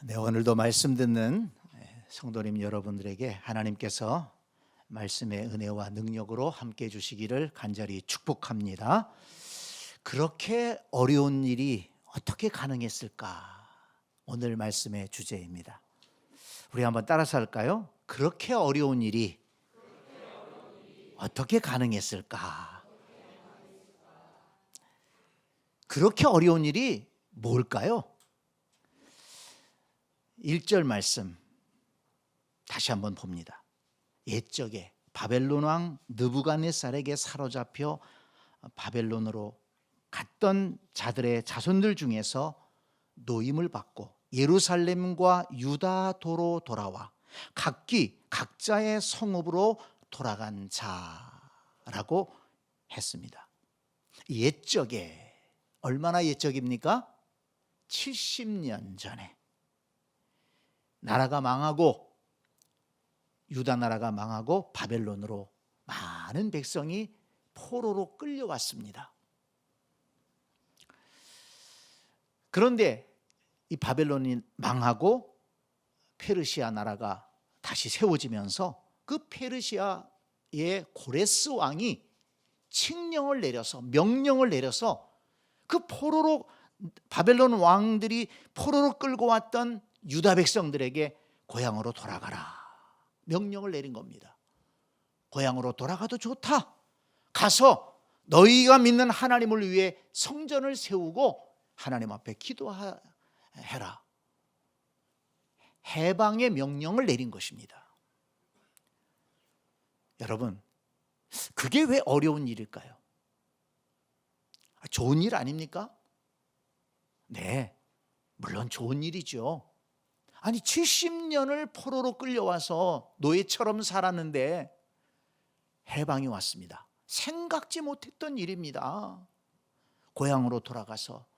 네, 오늘도 말씀 듣는 성도님 여러분들에게 하나님께서 말씀의 은혜와 능력으로 함께 해주시기를 간절히 축복합니다. 그렇게 어려운 일이 어떻게 가능했을까? 오늘 말씀의 주제입니다. 우리 한번 따라서 할까요? 그렇게 어려운 일이 어떻게 가능했을까? 그렇게 어려운 일이 뭘까요? 1절 말씀 다시 한번 봅니다. 옛적에 바벨론 왕 느부갓네살에게 사로잡혀 바벨론으로 갔던 자들의 자손들 중에서 노임을 받고 예루살렘과 유다도로 돌아와 각기 각자의 성읍으로 돌아간 자라고 했습니다. 옛적에 얼마나 옛적입니까? 70년 전에 나라가 망하고 유다 나라가 망하고 바벨론으로 많은 백성이 포로로 끌려왔습니다. 그런데 이 바벨론이 망하고 페르시아 나라가 다시 세워지면서 그 페르시아의 고레스 왕이 칙령을 내려서 명령을 내려서 그 포로로 바벨론 왕들이 포로로 끌고 왔던 유다 백성들에게 고향으로 돌아가라 명령을 내린 겁니다. 고향으로 돌아가도 좋다. 가서 너희가 믿는 하나님을 위해 성전을 세우고 하나님 앞에 기도해라. 해방의 명령을 내린 것입니다. 여러분, 그게 왜 어려운 일일까요? 좋은 일 아닙니까? 네, 물론 좋은 일이죠. 아니 70년을 포로로 끌려와서 노예처럼 살았는데 해방이 왔습니다. 생각지 못했던 일입니다. 고향으로 돌아가서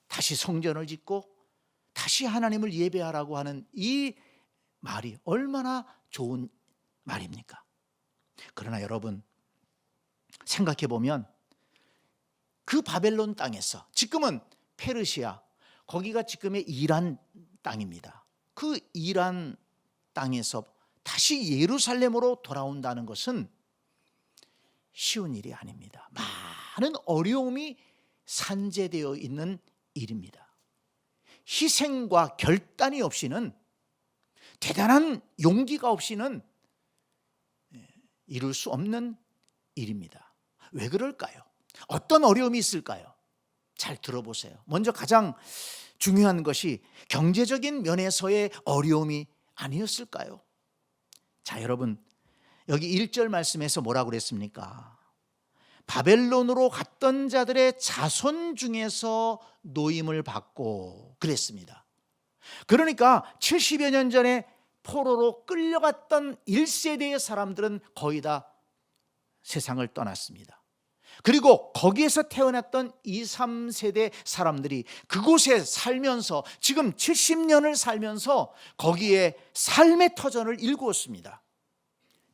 다시 성전을 짓고 다시 하나님을 예배하라고 하는 이 말이 얼마나 좋은 말입니까? 그러나 여러분 생각해 보면 그 바벨론 땅에서 지금은 페르시아 거기가 지금의 이란 땅입니다. 그 이란 땅에서 다시 예루살렘으로 돌아온다는 것은 쉬운 일이 아닙니다. 많은 어려움이 산재되어 있는 일입니다. 희생과 결단이 없이는 대단한 용기가 없이는 이룰 수 없는 일입니다. 왜 그럴까요? 어떤 어려움이 있을까요? 잘 들어보세요. 먼저 가장 중요한 것이 경제적인 면에서의 어려움이 아니었을까요? 자, 여러분 여기 1절 말씀에서 뭐라고 그랬습니까? 바벨론으로 갔던 자들의 자손 중에서 노임을 받고 그랬습니다. 그러니까 70여 년 전에 포로로 끌려갔던 1세대의 사람들은 거의 다 세상을 떠났습니다. 그리고 거기에서 태어났던 2, 3세대 사람들이 그곳에 살면서 지금 70년을 살면서 거기에 삶의 터전을 일구었습니다.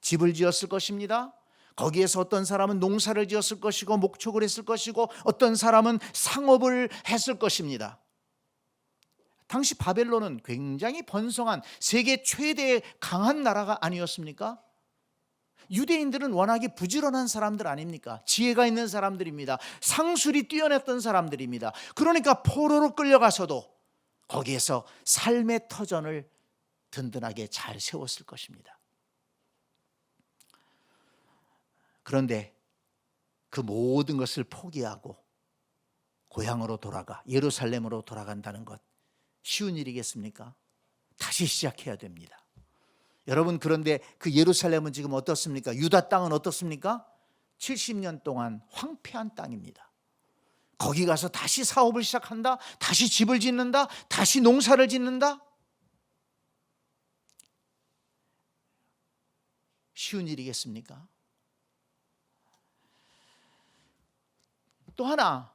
집을 지었을 것입니다. 거기에서 어떤 사람은 농사를 지었을 것이고 목축을 했을 것이고 어떤 사람은 상업을 했을 것입니다. 당시 바벨론은 굉장히 번성한 세계 최대의 강한 나라가 아니었습니까? 유대인들은 워낙에 부지런한 사람들 아닙니까? 지혜가 있는 사람들입니다. 상술이 뛰어났던 사람들입니다. 그러니까 포로로 끌려가서도 거기에서 삶의 터전을 든든하게 잘 세웠을 것입니다. 그런데 그 모든 것을 포기하고 고향으로 돌아가 예루살렘으로 돌아간다는 것 쉬운 일이겠습니까? 다시 시작해야 됩니다. 여러분 그런데 그 예루살렘은 지금 어떻습니까? 유다 땅은 어떻습니까? 70년 동안 황폐한 땅입니다. 거기 가서 다시 사업을 시작한다? 다시 집을 짓는다? 다시 농사를 짓는다? 쉬운 일이겠습니까? 또 하나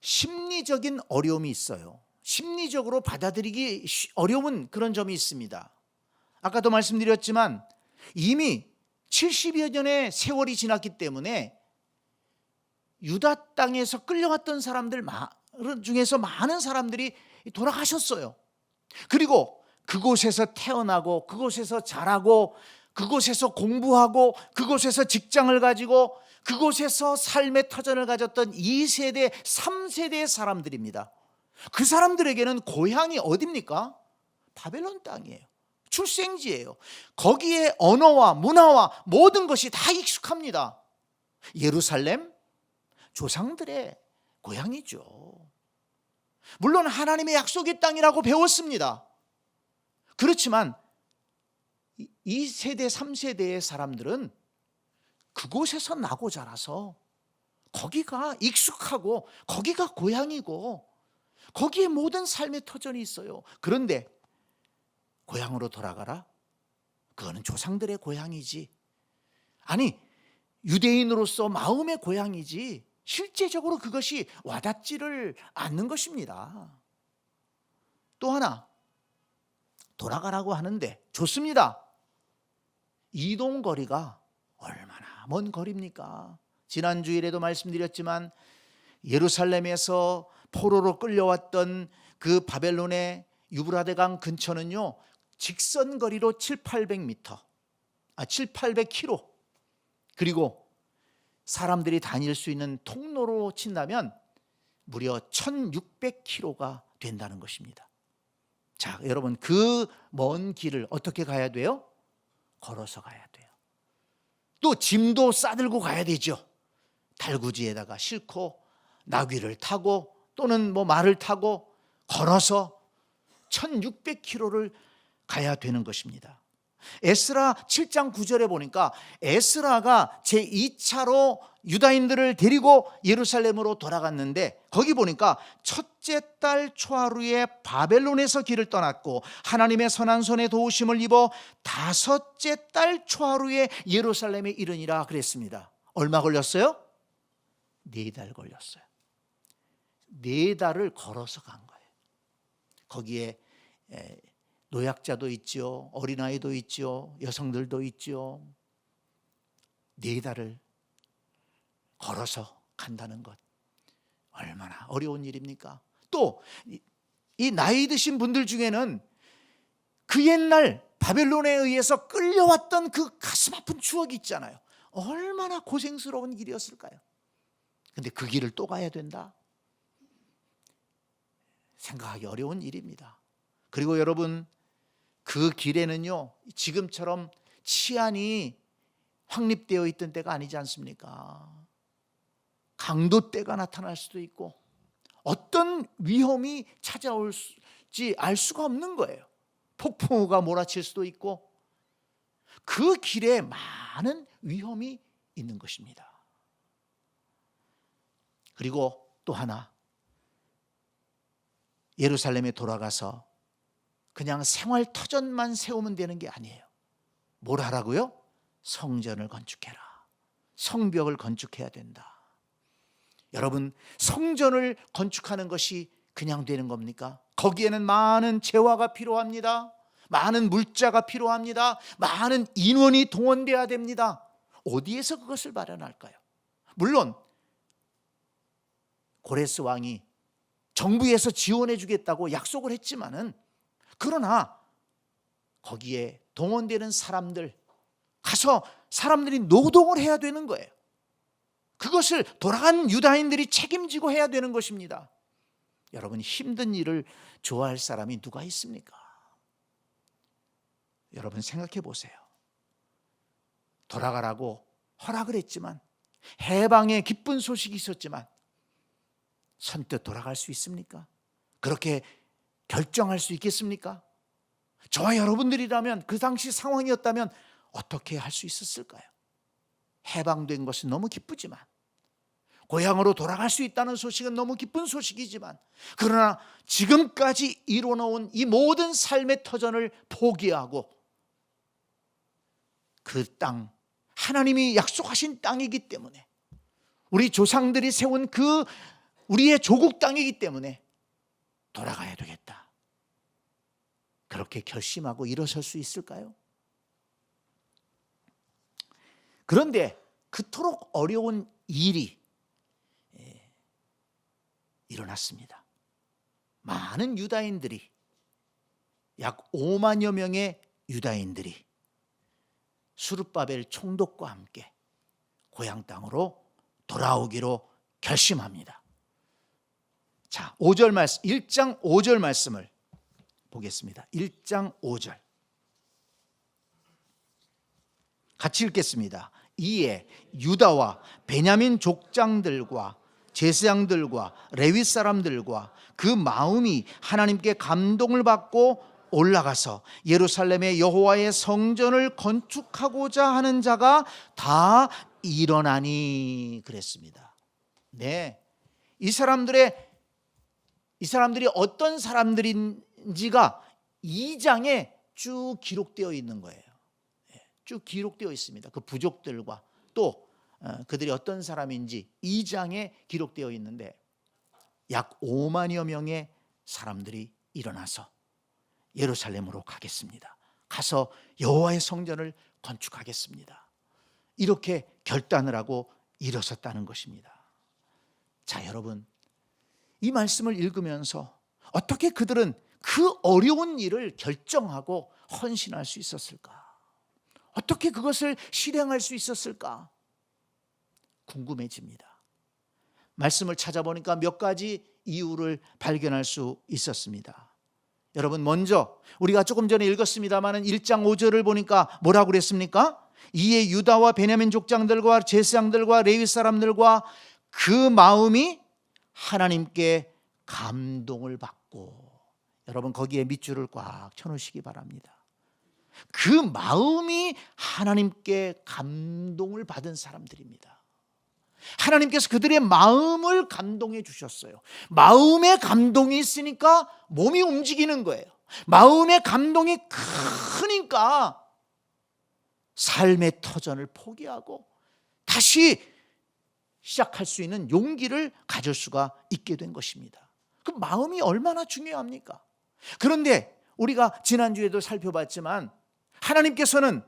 심리적인 어려움이 있어요. 심리적으로 받아들이기 어려운 그런 점이 있습니다. 아까도 말씀드렸지만 이미 70여 년의 세월이 지났기 때문에 유다 땅에서 끌려왔던 사람들 중에서 많은 사람들이 돌아가셨어요. 그리고 그곳에서 태어나고 그곳에서 자라고 그곳에서 공부하고 그곳에서 직장을 가지고 그곳에서 삶의 터전을 가졌던 2세대, 3세대의 사람들입니다. 그 사람들에게는 고향이 어디입니까? 바벨론 땅이에요. 출생지예요. 거기에 언어와 문화와 모든 것이 다 익숙합니다. 예루살렘, 조상들의 고향이죠. 물론 하나님의 약속의 땅이라고 배웠습니다. 그렇지만 2세대, 3세대의 사람들은 그곳에서 나고 자라서 거기가 익숙하고 거기가 고향이고 거기에 모든 삶의 터전이 있어요. 그런데 고향으로 돌아가라? 그거는 조상들의 고향이지. 아니, 유대인으로서 마음의 고향이지 실제적으로 그것이 와닿지를 않는 것입니다. 또 하나, 돌아가라고 하는데 좋습니다. 이동거리가 얼마나 먼 거리입니까? 지난 주일에도 말씀드렸지만 예루살렘에서 포로로 끌려왔던 그 바벨론의 유브라데강 근처는요, 직선거리로 700km, 그리고 사람들이 다닐 수 있는 통로로 친다면 무려 1600km가 된다는 것입니다. 자, 여러분, 그 먼 길을 어떻게 가야 돼요? 걸어서 가야 돼요. 또 짐도 싸들고 가야 되죠. 달구지에다가 싣고 나귀를 타고 또는 말을 타고 걸어서 1600km를 가야 되는 것입니다. 에스라 7장 9절에 보니까 에스라가 제2차로 유다인들을 데리고 예루살렘으로 돌아갔는데 거기 보니까 첫째 달 초하루에 바벨론에서 길을 떠났고 하나님의 선한 손에 도우심을 입어 다섯째 달 초하루에 예루살렘에 이르니라 그랬습니다. 얼마 걸렸어요? 4달 걸렸어요. 4달을 걸어서 간 거예요. 거기에 노약자도 있죠, 어린아이도 있죠, 여성들도 있죠. 4달을 걸어서 간다는 것 얼마나 어려운 일입니까? 또 이 나이 드신 분들 중에는 그 옛날 바벨론에 의해서 끌려왔던 그 가슴 아픈 추억이 있잖아요. 얼마나 고생스러운 길이었을까요? 근데 그 길을 또 가야 된다? 생각하기 어려운 일입니다. 그리고 여러분, 그 길에는요, 지금처럼 치안이 확립되어 있던 때가 아니지 않습니까? 강도떼가 나타날 수도 있고 어떤 위험이 찾아올지 알 수가 없는 거예요. 폭풍우가 몰아칠 수도 있고 그 길에 많은 위험이 있는 것입니다. 그리고 또 하나, 예루살렘에 돌아가서 그냥 생활터전만 세우면 되는 게 아니에요. 뭘 하라고요? 성전을 건축해라. 성벽을 건축해야 된다. 여러분, 성전을 건축하는 것이 그냥 되는 겁니까? 거기에는 많은 재화가 필요합니다. 많은 물자가 필요합니다. 많은 인원이 동원돼야 됩니다. 어디에서 그것을 마련할까요? 물론 고레스 왕이 정부에서 지원해 주겠다고 약속을 했지만은, 그러나 거기에 동원되는 사람들, 가서 사람들이 노동을 해야 되는 거예요. 그것을 돌아간 유다인들이 책임지고 해야 되는 것입니다. 여러분, 힘든 일을 좋아할 사람이 누가 있습니까? 여러분 생각해 보세요. 돌아가라고 허락을 했지만, 해방의 기쁜 소식이 있었지만 선뜻 돌아갈 수 있습니까? 그렇게 결정할 수 있겠습니까? 저와 여러분들이라면, 그 당시 상황이었다면 어떻게 할 수 있었을까요? 해방된 것은 너무 기쁘지만, 고향으로 돌아갈 수 있다는 소식은 너무 기쁜 소식이지만, 그러나 지금까지 이뤄놓은 이 모든 삶의 터전을 포기하고 그 땅, 하나님이 약속하신 땅이기 때문에, 우리 조상들이 세운 그 우리의 조국 땅이기 때문에 돌아가야 되겠다, 그렇게 결심하고 일어설 수 있을까요? 그런데 그토록 어려운 일이 일어났습니다. 많은 유다인들이 약 5만여 명의 유다인들이 수르바벨 총독과 함께 고향 땅으로 돌아오기로 결심합니다. 자, 5절 말씀, 1장 5절 말씀을 보겠습니다. 1장 5절 같이 읽겠습니다. 이에 유다와 베냐민 족장들과 제사장들과 레위 사람들과 그 마음이 하나님께 감동을 받고 올라가서 예루살렘의 여호와의 성전을 건축하고자 하는 자가 다 일어나니 그랬습니다. 네, 이 사람들이 어떤 사람들인지가 2장에 쭉 기록되어 있는 거예요. 쭉 기록되어 있습니다. 그 부족들과 또 그들이 어떤 사람인지 2장에 기록되어 있는데 약 5만여 명의 사람들이 일어나서 예루살렘으로 가겠습니다. 가서 여호와의 성전을 건축하겠습니다. 이렇게 결단을 하고 일어섰다는 것입니다. 자, 여러분, 이 말씀을 읽으면서 어떻게 그들은 그 어려운 일을 결정하고 헌신할 수 있었을까? 어떻게 그것을 실행할 수 있었을까? 궁금해집니다. 말씀을 찾아보니까 몇 가지 이유를 발견할 수 있었습니다. 여러분, 먼저 우리가 조금 전에 읽었습니다만 1장 5절을 보니까 뭐라고 그랬습니까? 이에 유다와 베냐민 족장들과 제사장들과 레위 사람들과 그 마음이 하나님께 감동을 받고, 여러분 거기에 밑줄을 꽉 쳐놓으시기 바랍니다. 그 마음이 하나님께 감동을 받은 사람들입니다. 하나님께서 그들의 마음을 감동해 주셨어요. 마음에 감동이 있으니까 몸이 움직이는 거예요. 마음의 감동이 크니까 삶의 터전을 포기하고 다시 시작할 수 있는 용기를 가질 수가 있게 된 것입니다. 그 마음이 얼마나 중요합니까? 그런데 우리가 지난주에도 살펴봤지만 하나님께서는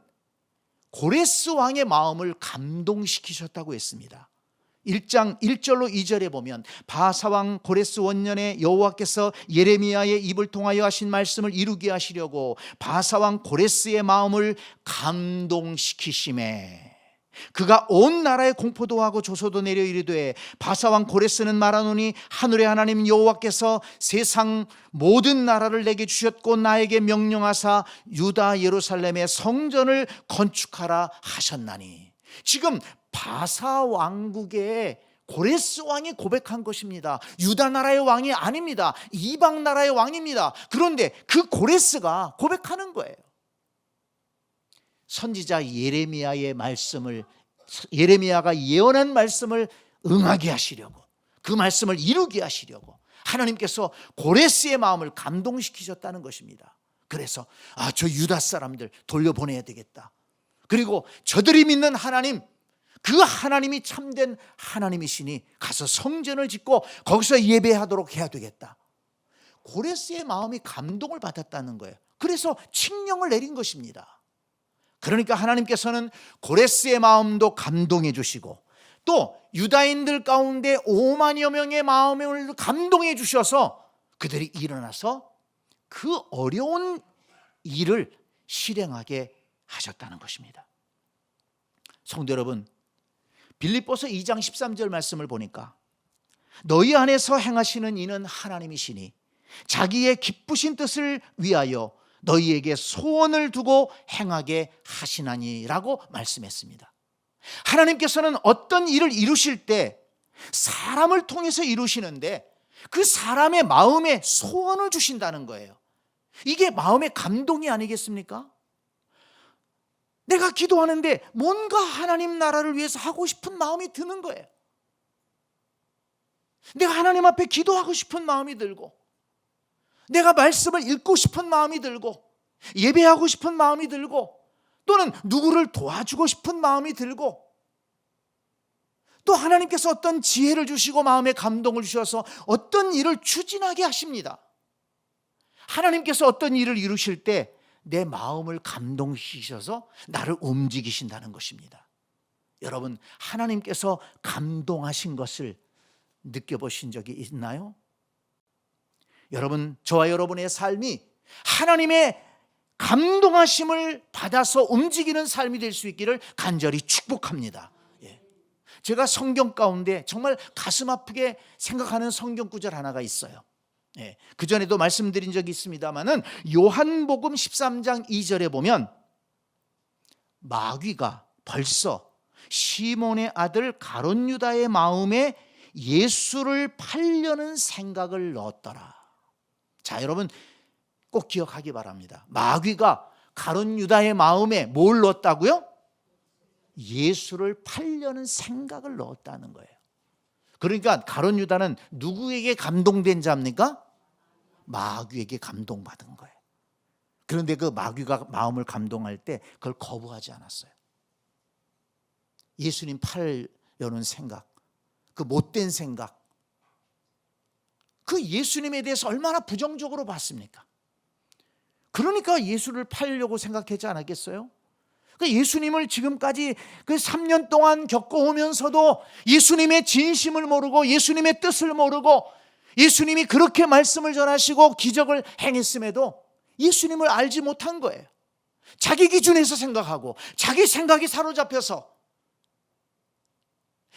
고레스 왕의 마음을 감동시키셨다고 했습니다. 1장 1절로 2절에 보면 바사왕 고레스 원년에 여호와께서 예레미야의 입을 통하여 하신 말씀을 이루게 하시려고 바사왕 고레스의 마음을 감동시키심에 그가 온 나라에 공포도 하고 조소도 내려 이르되 바사왕 고레스는 말하노니 하늘의 하나님 여호와께서 세상 모든 나라를 내게 주셨고 나에게 명령하사 유다 예루살렘의 성전을 건축하라 하셨나니. 지금 바사 왕국의 고레스 왕이 고백한 것입니다. 유다 나라의 왕이 아닙니다. 이방 나라의 왕입니다. 그런데 그 고레스가 고백하는 거예요. 선지자 예레미야의 말씀을, 예레미야가 예언한 말씀을 응하게 하시려고, 그 말씀을 이루게 하시려고 하나님께서 고레스의 마음을 감동시키셨다는 것입니다. 그래서 저 유다 사람들 돌려보내야 되겠다. 그리고 저들이 믿는 하나님, 그 하나님이 참된 하나님이시니 가서 성전을 짓고 거기서 예배하도록 해야 되겠다. 고레스의 마음이 감동을 받았다는 거예요. 그래서 칙령을 내린 것입니다. 그러니까 하나님께서는 고레스의 마음도 감동해 주시고 또 유다인들 가운데 5만여 명의 마음을 감동해 주셔서 그들이 일어나서 그 어려운 일을 실행하게 하셨다는 것입니다. 성도 여러분, 빌립보서 2장 13절 말씀을 보니까 너희 안에서 행하시는 이는 하나님이시니 자기의 기쁘신 뜻을 위하여 너희에게 소원을 두고 행하게 하시나니라고 말씀했습니다. 하나님께서는 어떤 일을 이루실 때 사람을 통해서 이루시는데 그 사람의 마음에 소원을 주신다는 거예요. 이게 마음의 감동이 아니겠습니까? 내가 기도하는데 뭔가 하나님 나라를 위해서 하고 싶은 마음이 드는 거예요. 내가 하나님 앞에 기도하고 싶은 마음이 들고, 내가 말씀을 읽고 싶은 마음이 들고, 예배하고 싶은 마음이 들고, 또는 누구를 도와주고 싶은 마음이 들고, 또 하나님께서 어떤 지혜를 주시고 마음에 감동을 주셔서 어떤 일을 추진하게 하십니다. 하나님께서 어떤 일을 이루실 때 내 마음을 감동시키셔서 나를 움직이신다는 것입니다. 여러분, 하나님께서 감동하신 것을 느껴보신 적이 있나요? 여러분, 저와 여러분의 삶이 하나님의 감동하심을 받아서 움직이는 삶이 될 수 있기를 간절히 축복합니다. 제가 성경 가운데 정말 가슴 아프게 생각하는 성경 구절 하나가 있어요. 그전에도 말씀드린 적이 있습니다마는 요한복음 13장 2절에 보면 마귀가 벌써 시몬의 아들 가룟 유다의 마음에 예수를 팔려는 생각을 넣었더라. 자, 여러분 꼭 기억하기 바랍니다. 마귀가 가룟 유다의 마음에 뭘 넣었다고요? 예수를 팔려는 생각을 넣었다는 거예요. 그러니까 가룟 유다는 누구에게 감동된 자입니까? 마귀에게 감동받은 거예요. 그런데 그 마귀가 마음을 감동할 때 그걸 거부하지 않았어요. 예수님 팔려는 생각, 그 못된 생각, 그 예수님에 대해서 얼마나 부정적으로 봤습니까? 그러니까 예수를 팔려고 생각하지 않았겠어요? 예수님을 지금까지 그 3년 동안 겪어오면서도 예수님의 진심을 모르고 예수님의 뜻을 모르고 예수님이 그렇게 말씀을 전하시고 기적을 행했음에도 예수님을 알지 못한 거예요. 자기 기준에서 생각하고 자기 생각이 사로잡혀서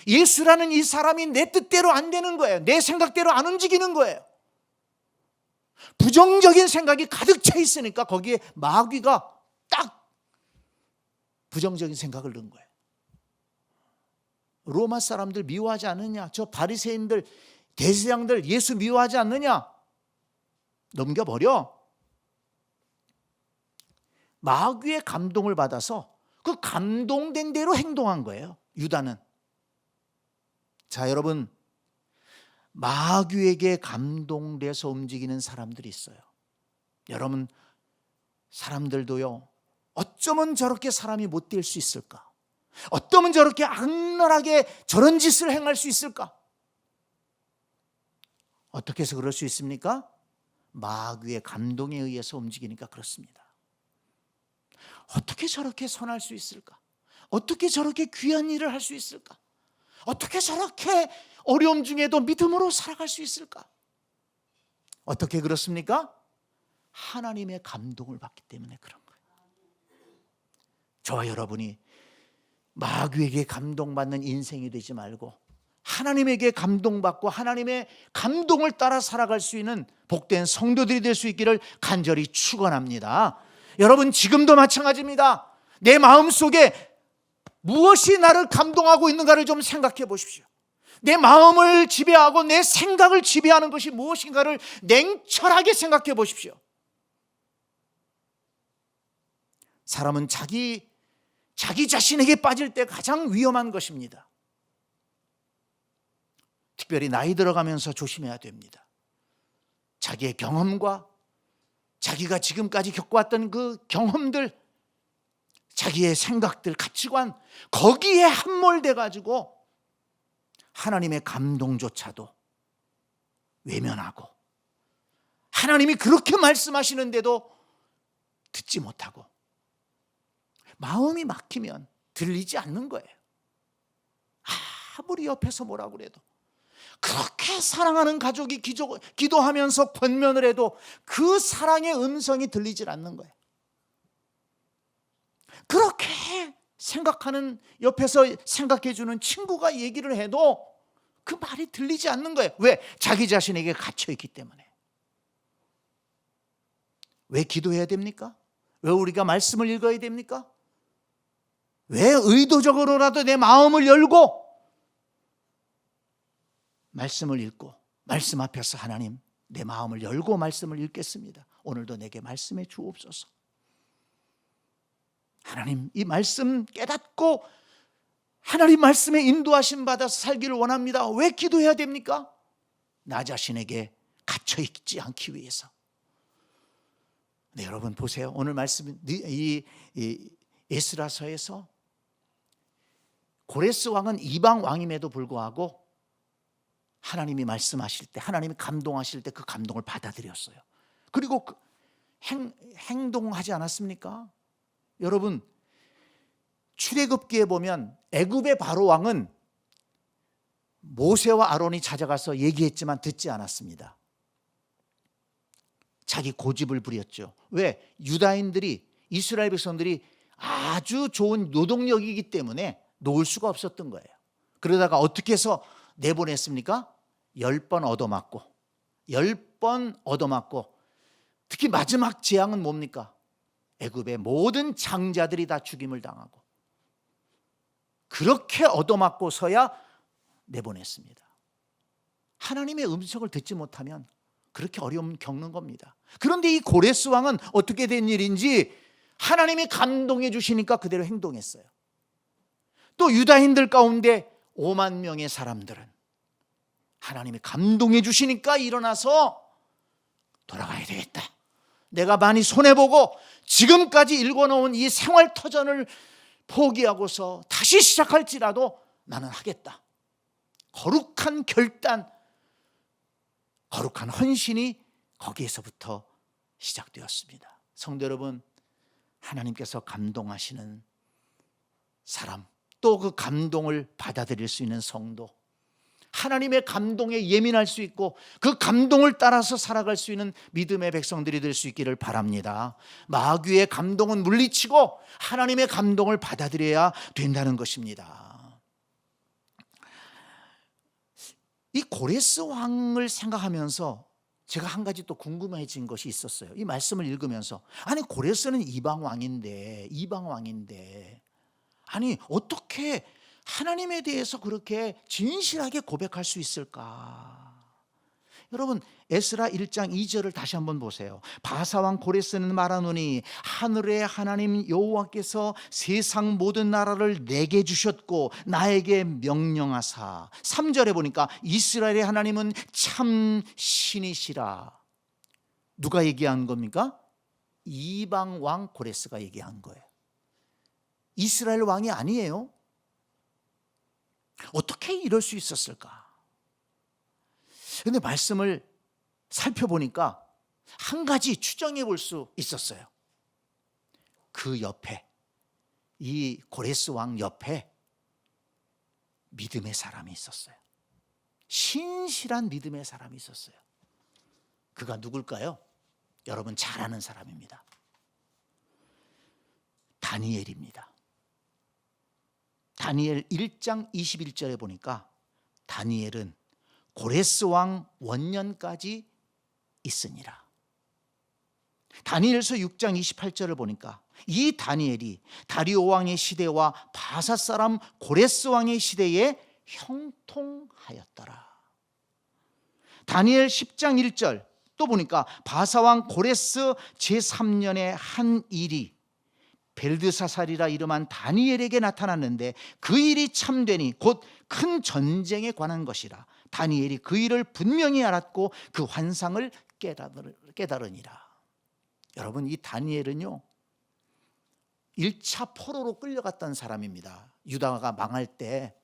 예수라는 이 사람이 내 뜻대로 안 되는 거예요. 내 생각대로 안 움직이는 거예요. 부정적인 생각이 가득 차 있으니까 거기에 마귀가 딱 부정적인 생각을 넣은 거예요. 로마 사람들 미워하지 않느냐? 저 바리새인들, 대제사장들 예수 미워하지 않느냐? 넘겨버려. 마귀의 감동을 받아서 그 감동된 대로 행동한 거예요. 유다는. 자, 여러분, 마귀에게 감동돼서 움직이는 사람들이 있어요. 여러분, 사람들도요, 어쩌면 저렇게 사람이 못 될 수 있을까? 어쩌면 저렇게 악랄하게 저런 짓을 행할 수 있을까? 어떻게 해서 그럴 수 있습니까? 마귀의 감동에 의해서 움직이니까 그렇습니다. 어떻게 저렇게 선할 수 있을까? 어떻게 저렇게 귀한 일을 할 수 있을까? 어떻게 저렇게 어려움 중에도 믿음으로 살아갈 수 있을까? 어떻게 그렇습니까? 하나님의 감동을 받기 때문에 그런 거예요. 저와 여러분이 마귀에게 감동받는 인생이 되지 말고 하나님에게 감동받고 하나님의 감동을 따라 살아갈 수 있는 복된 성도들이 될 수 있기를 간절히 축원합니다. 여러분, 지금도 마찬가지입니다. 내 마음속에 무엇이 나를 감동하고 있는가를 좀 생각해 보십시오. 내 마음을 지배하고 내 생각을 지배하는 것이 무엇인가를 냉철하게 생각해 보십시오. 사람은 자기 자신에게 빠질 때 가장 위험한 것입니다. 특별히 나이 들어가면서 조심해야 됩니다. 자기의 경험과 자기가 지금까지 겪어왔던 그 경험들, 자기의 생각들, 가치관, 거기에 함몰돼 가지고 하나님의 감동조차도 외면하고 하나님이 그렇게 말씀하시는데도 듣지 못하고 마음이 막히면 들리지 않는 거예요. 아무리 옆에서 뭐라고 그래도, 그렇게 사랑하는 가족이 기도하면서 권면을 해도 그 사랑의 음성이 들리질 않는 거예요. 그렇게 생각하는, 옆에서 생각해주는 친구가 얘기를 해도 그 말이 들리지 않는 거예요. 왜? 자기 자신에게 갇혀있기 때문에. 왜 기도해야 됩니까? 왜 우리가 말씀을 읽어야 됩니까? 왜 의도적으로라도 내 마음을 열고 말씀을 읽고, 말씀 앞에서 하나님, 내 마음을 열고 말씀을 읽겠습니다. 오늘도 내게 말씀해 주옵소서. 하나님, 이 말씀 깨닫고 하나님 말씀에 인도하심 받아서 살기를 원합니다. 왜 기도해야 됩니까? 나 자신에게 갇혀있지 않기 위해서. 네, 여러분 보세요. 오늘 말씀, 이 에스라서에서 고레스 왕은 이방 왕임에도 불구하고 하나님이 말씀하실 때, 하나님이 감동하실 때 그 감동을 받아들였어요. 그리고 행동하지 않았습니까? 여러분, 출애굽기에 보면 애굽의 바로 왕은 모세와 아론이 찾아가서 얘기했지만 듣지 않았습니다. 자기 고집을 부렸죠. 왜? 유다인들이, 이스라엘 백성들이 아주 좋은 노동력이기 때문에 놓을 수가 없었던 거예요. 그러다가 어떻게 해서 내보냈습니까? 10번 얻어맞고 10번 얻어맞고, 특히 마지막 재앙은 뭡니까? 애굽의 모든 장자들이 다 죽임을 당하고, 그렇게 얻어맞고서야 내보냈습니다. 하나님의 음성을 듣지 못하면 그렇게 어려움 겪는 겁니다. 그런데 이 고레스 왕은 어떻게 된 일인지 하나님이 감동해 주시니까 그대로 행동했어요. 또 유다인들 가운데 5만 명의 사람들은 하나님이 감동해 주시니까 일어나서 돌아가야 되겠다. 내가 많이 손해보고 지금까지 일궈놓은 이 생활터전을 포기하고서 다시 시작할지라도 나는 하겠다. 거룩한 결단, 거룩한 헌신이 거기에서부터 시작되었습니다. 성도 여러분, 하나님께서 감동하시는 사람, 또 그 감동을 받아들일 수 있는 성도, 하나님의 감동에 예민할 수 있고 그 감동을 따라서 살아갈 수 있는 믿음의 백성들이 될 수 있기를 바랍니다. 마귀의 감동은 물리치고 하나님의 감동을 받아들여야 된다는 것입니다. 이 고레스 왕을 생각하면서 제가 한 가지 또 궁금해진 것이 있었어요. 이 말씀을 읽으면서, 아니 고레스는 이방 왕인데 아니 어떻게 하나님에 대해서 그렇게 진실하게 고백할 수 있을까? 여러분, 에스라 1장 2절을 다시 한번 보세요. 바사왕 고레스는 말하노니 하늘의 하나님 여호와께서 세상 모든 나라를 내게 주셨고 나에게 명령하사, 3절에 보니까 이스라엘의 하나님은 참 신이시라. 누가 얘기한 겁니까? 이방 왕 고레스가 얘기한 거예요. 이스라엘 왕이 아니에요. 어떻게 이럴 수 있었을까? 그런데 말씀을 살펴보니까 한 가지 추정해 볼 수 있었어요. 그 옆에, 이 고레스 왕 옆에 믿음의 사람이 있었어요. 신실한 믿음의 사람이 있었어요. 그가 누굴까요? 여러분 잘 아는 사람입니다. 다니엘입니다. 다니엘 1장 21절에 보니까 다니엘은 고레스 왕 원년까지 있으니라. 다니엘서 6장 28절을 보니까 이 다니엘이 다리오 왕의 시대와 바사 사람 고레스 왕의 시대에 형통하였더라. 다니엘 10장 1절 또 보니까 바사 왕 고레스 제3년의 한 일이 벨드사살이라 이름한 다니엘에게 나타났는데 그 일이 참되니 곧 큰 전쟁에 관한 것이라. 다니엘이 그 일을 분명히 알았고 그 환상을 깨달으니라. 여러분, 이 다니엘은요 1차 포로로 끌려갔던 사람입니다. 유다가 망할 때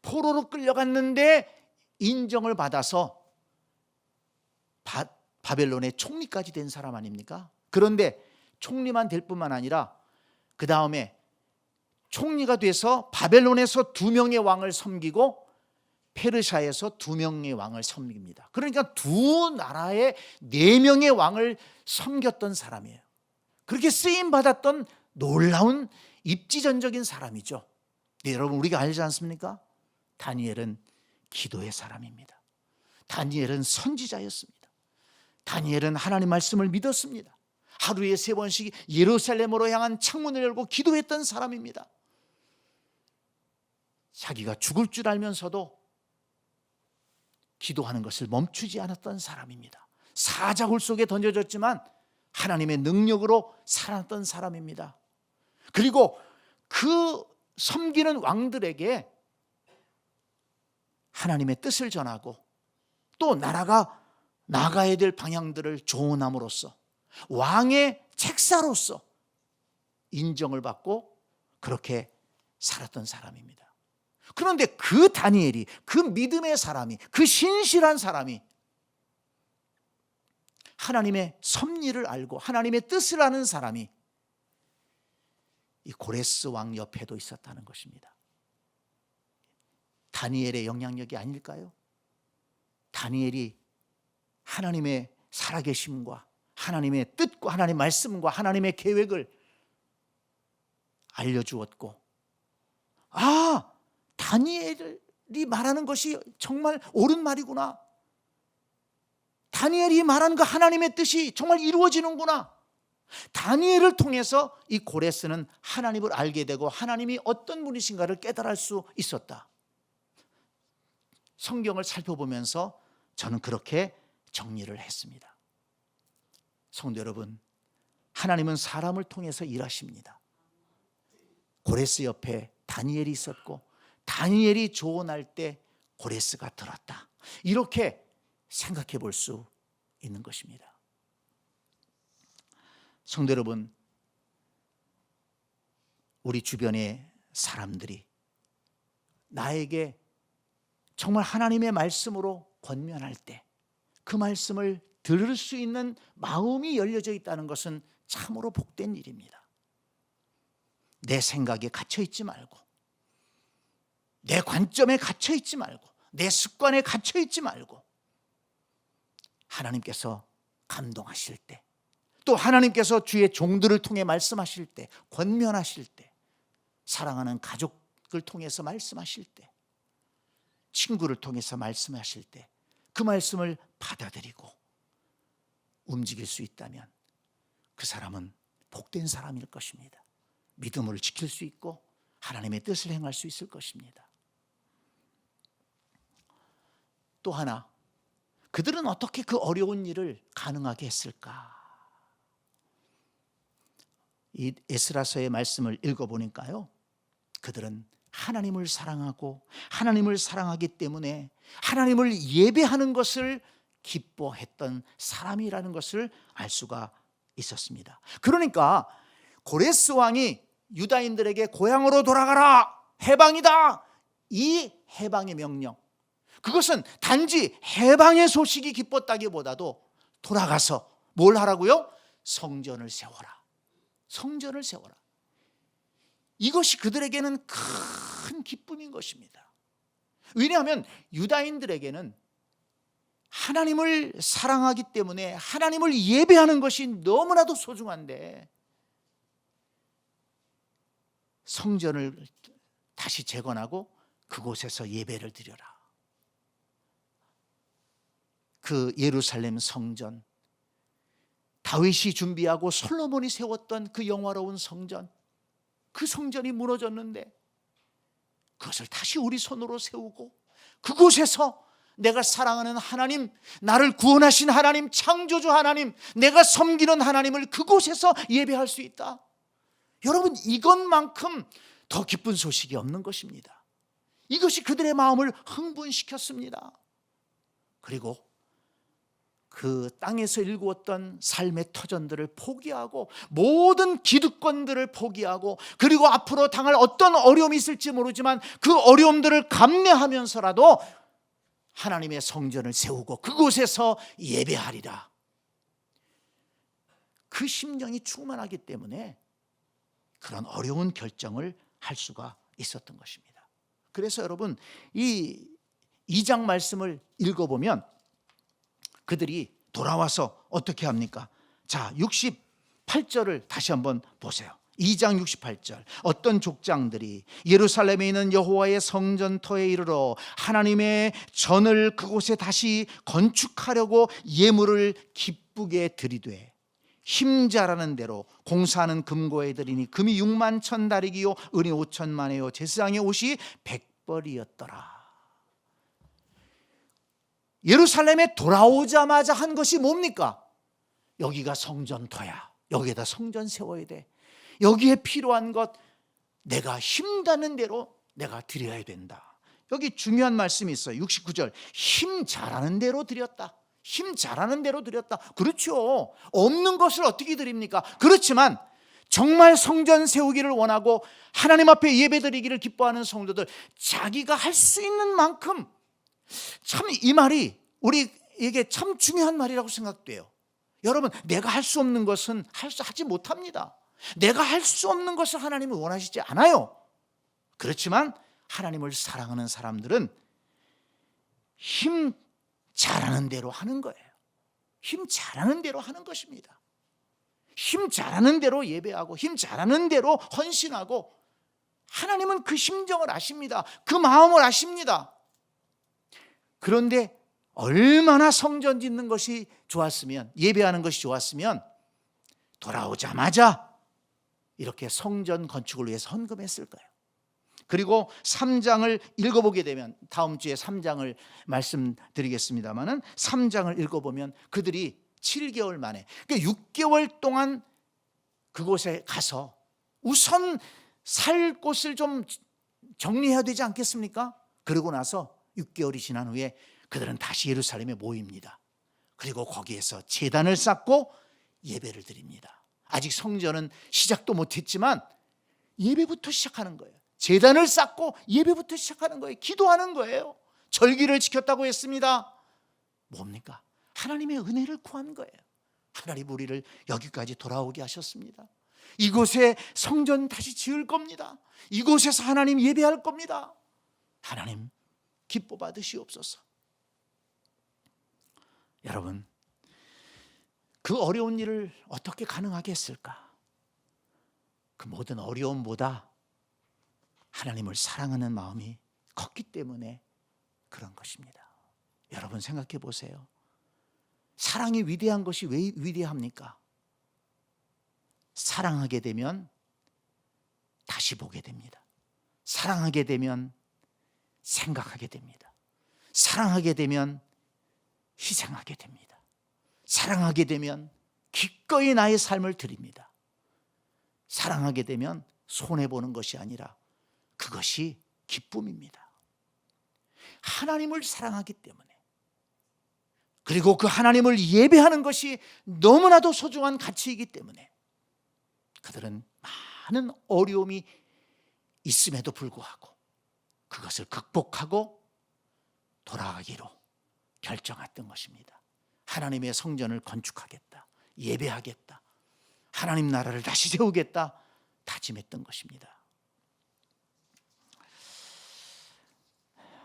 포로로 끌려갔는데 인정을 받아서 바벨론의 총리까지 된 사람 아닙니까? 그런데 총리만 될 뿐만 아니라 그 다음에 총리가 돼서 바벨론에서 2명의 왕을 섬기고 페르시아에서 2명의 왕을 섬깁니다. 그러니까 두 나라의 4명의 왕을 섬겼던 사람이에요. 그렇게 쓰임받았던 놀라운 입지전적인 사람이죠. 네, 여러분 우리가 알지 않습니까? 다니엘은 기도의 사람입니다. 다니엘은 선지자였습니다. 다니엘은 하나님 말씀을 믿었습니다. 하루에 3번씩 예루살렘으로 향한 창문을 열고 기도했던 사람입니다. 자기가 죽을 줄 알면서도 기도하는 것을 멈추지 않았던 사람입니다. 사자굴 속에 던져졌지만 하나님의 능력으로 살았던 사람입니다. 그리고 그 섬기는 왕들에게 하나님의 뜻을 전하고 또 나라가 나가야 될 방향들을 조언함으로써 왕의 책사로서 인정을 받고 그렇게 살았던 사람입니다. 그런데 그 다니엘이, 그 믿음의 사람이, 그 신실한 사람이 하나님의 섭리를 알고 하나님의 뜻을 아는 사람이 이 고레스 왕 옆에도 있었다는 것입니다. 다니엘의 영향력이 아닐까요? 다니엘이 하나님의 살아계심과 하나님의 뜻과 하나님의 말씀과 하나님의 계획을 알려주었고, 다니엘이 말하는 것이 정말 옳은 말이구나, 다니엘이 말하는 그 하나님의 뜻이 정말 이루어지는구나, 다니엘을 통해서 이 고레스는 하나님을 알게 되고 하나님이 어떤 분이신가를 깨달을 수 있었다. 성경을 살펴보면서 저는 그렇게 정리를 했습니다. 성도 여러분, 하나님은 사람을 통해서 일하십니다. 고레스 옆에 다니엘이 있었고, 다니엘이 조언할 때 고레스가 들었다. 이렇게 생각해 볼 수 있는 것입니다. 성도 여러분, 우리 주변의 사람들이 나에게 정말 하나님의 말씀으로 권면할 때 그 말씀을 들을 수 있는 마음이 열려져 있다는 것은 참으로 복된 일입니다. 내 생각에 갇혀 있지 말고, 내 관점에 갇혀 있지 말고, 내 습관에 갇혀 있지 말고, 하나님께서 감동하실 때, 또 하나님께서 주의 종들을 통해 말씀하실 때, 권면하실 때, 사랑하는 가족을 통해서 말씀하실 때, 친구를 통해서 말씀하실 때 그 말씀을 받아들이고 움직일 수 있다면 그 사람은 복된 사람일 것입니다. 믿음을 지킬 수 있고 하나님의 뜻을 행할 수 있을 것입니다. 또 하나, 그들은 어떻게 그 어려운 일을 가능하게 했을까? 이 에스라서의 말씀을 읽어보니까요, 그들은 하나님을 사랑하고 하나님을 사랑하기 때문에 하나님을 예배하는 것을 기뻐했던 사람이라는 것을 알 수가 있었습니다. 그러니까 고레스 왕이 유다인들에게 고향으로 돌아가라, 해방이다, 이 해방의 명령, 그것은 단지 해방의 소식이 기뻤다기보다도 돌아가서 뭘 하라고요? 성전을 세워라, 성전을 세워라. 이것이 그들에게는 큰 기쁨인 것입니다. 왜냐하면 유다인들에게는 하나님을 사랑하기 때문에 하나님을 예배하는 것이 너무나도 소중한데, 성전을 다시 재건하고 그곳에서 예배를 드려라. 그 예루살렘 성전, 다윗이 준비하고 솔로몬이 세웠던 그 영화로운 성전, 그 성전이 무너졌는데 그것을 다시 우리 손으로 세우고 그곳에서 내가 사랑하는 하나님, 나를 구원하신 하나님, 창조주 하나님, 내가 섬기는 하나님을 그곳에서 예배할 수 있다. 여러분, 이것만큼 더 기쁜 소식이 없는 것입니다. 이것이 그들의 마음을 흥분시켰습니다. 그리고 그 땅에서 일구었던 삶의 터전들을 포기하고 모든 기득권들을 포기하고, 그리고 앞으로 당할 어떤 어려움이 있을지 모르지만 그 어려움들을 감내하면서라도 하나님의 성전을 세우고 그곳에서 예배하리라. 그 심령이 충만하기 때문에 그런 어려운 결정을 할 수가 있었던 것입니다. 그래서 여러분, 이 2장 말씀을 읽어보면 그들이 돌아와서 어떻게 합니까? 자, 68절을 다시 한번 보세요. 2장 68절. 어떤 족장들이 예루살렘에 있는 여호와의 성전터에 이르러 하나님의 전을 그곳에 다시 건축하려고 예물을 기쁘게 드리되 힘 잘하는 대로 공사하는 금고에 드리니 금이 6만 천 다리기요 은이 5천만에요 제사장의 옷이 100벌이었더라. 예루살렘에 돌아오자마자 한 것이 뭡니까? 여기가 성전터야, 여기에다 성전 세워야 돼, 여기에 필요한 것 내가 힘닿는 대로 내가 드려야 된다. 여기 중요한 말씀이 있어요. 69절. 힘 잘하는 대로 드렸다. 힘 잘하는 대로 드렸다. 그렇죠. 없는 것을 어떻게 드립니까? 그렇지만 정말 성전 세우기를 원하고 하나님 앞에 예배드리기를 기뻐하는 성도들, 자기가 할 수 있는 만큼, 참 이 말이 우리에게 참 중요한 말이라고 생각돼요. 여러분, 내가 할 수 없는 것은 하지 못합니다. 내가 할 수 없는 것을 하나님은 원하시지 않아요. 그렇지만 하나님을 사랑하는 사람들은 힘 잘하는 대로 하는 거예요. 힘 잘하는 대로 하는 것입니다. 힘 잘하는 대로 예배하고 힘 잘하는 대로 헌신하고, 하나님은 그 심정을 아십니다. 그 마음을 아십니다. 그런데 얼마나 성전 짓는 것이 좋았으면, 예배하는 것이 좋았으면 돌아오자마자 이렇게 성전 건축을 위해서 헌금했을까요? 그리고 3장을 읽어보게 되면, 다음 주에 3장을 말씀드리겠습니다마는 3장을 읽어보면 그들이 7개월 만에, 그러니까 6개월 동안 그곳에 가서 우선 살 곳을 좀 정리해야 되지 않겠습니까? 그러고 나서 6개월이 지난 후에 그들은 다시 예루살렘에 모입니다. 그리고 거기에서 제단을 쌓고 예배를 드립니다. 아직 성전은 시작도 못했지만 예배부터 시작하는 거예요. 제단을 쌓고 예배부터 시작하는 거예요. 기도하는 거예요. 절기를 지켰다고 했습니다. 뭡니까? 하나님의 은혜를 구한 거예요. 하나님 우리를 여기까지 돌아오게 하셨습니다. 이곳에 성전 다시 지을 겁니다. 이곳에서 하나님 예배할 겁니다. 하나님 기뻐 받으시옵소서. 여러분, 그 어려운 일을 어떻게 가능하게 했을까? 그 모든 어려움보다 하나님을 사랑하는 마음이 컸기 때문에 그런 것입니다. 여러분 생각해 보세요. 사랑이 위대한 것이 왜 위대합니까? 사랑하게 되면 다시 보게 됩니다. 사랑하게 되면 생각하게 됩니다. 사랑하게 되면 희생하게 됩니다. 사랑하게 되면 기꺼이 나의 삶을 드립니다. 사랑하게 되면 손해보는 것이 아니라 그것이 기쁨입니다. 하나님을 사랑하기 때문에, 그리고 그 하나님을 예배하는 것이 너무나도 소중한 가치이기 때문에 그들은 많은 어려움이 있음에도 불구하고 그것을 극복하고 돌아가기로 결정했던 것입니다. 하나님의 성전을 건축하겠다, 예배하겠다, 하나님 나라를 다시 세우겠다 다짐했던 것입니다.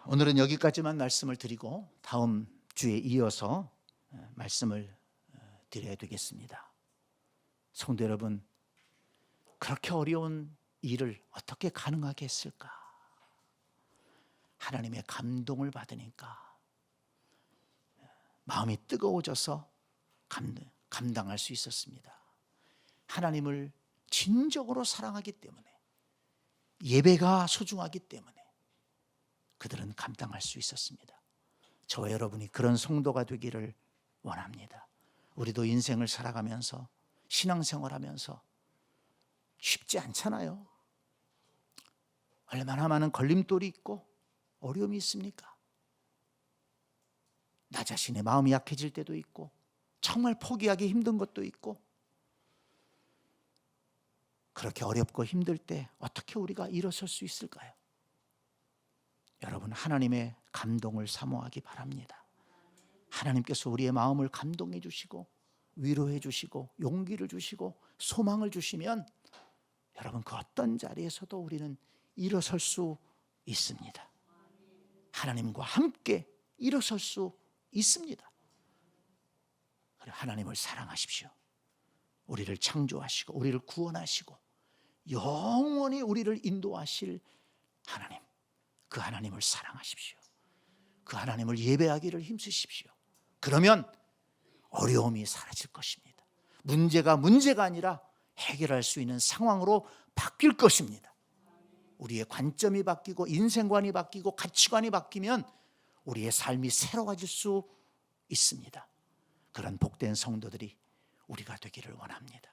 오늘은 여기까지만 말씀을 드리고 다음 주에 이어서 말씀을 드려야 되겠습니다. 성도 여러분, 그렇게 어려운 일을 어떻게 가능하게 했을까? 하나님의 감동을 받으니까 마음이 뜨거워져서 감당할 수 있었습니다. 하나님을 진정으로 사랑하기 때문에, 예배가 소중하기 때문에 그들은 감당할 수 있었습니다. 저와 여러분이 그런 성도가 되기를 원합니다. 우리도 인생을 살아가면서, 신앙생활하면서 쉽지 않잖아요. 얼마나 많은 걸림돌이 있고 어려움이 있습니까? 나 자신의 마음이 약해질 때도 있고 정말 포기하기 힘든 것도 있고, 그렇게 어렵고 힘들 때 어떻게 우리가 일어설 수 있을까요? 여러분, 하나님의 감동을 사모하기 바랍니다. 하나님께서 우리의 마음을 감동해 주시고 위로해 주시고 용기를 주시고 소망을 주시면 여러분, 그 어떤 자리에서도 우리는 일어설 수 있습니다. 하나님과 함께 일어설 수 있습니다. 하나님을 사랑하십시오. 우리를 창조하시고 우리를 구원하시고 영원히 우리를 인도하실 하나님, 그 하나님을 사랑하십시오. 그 하나님을 예배하기를 힘쓰십시오. 그러면 어려움이 사라질 것입니다. 문제가 아니라 해결할 수 있는 상황으로 바뀔 것입니다. 우리의 관점이 바뀌고 인생관이 바뀌고 가치관이 바뀌면 우리의 삶이 새로워질 수 있습니다. 그런 복된 성도들이 우리가 되기를 원합니다.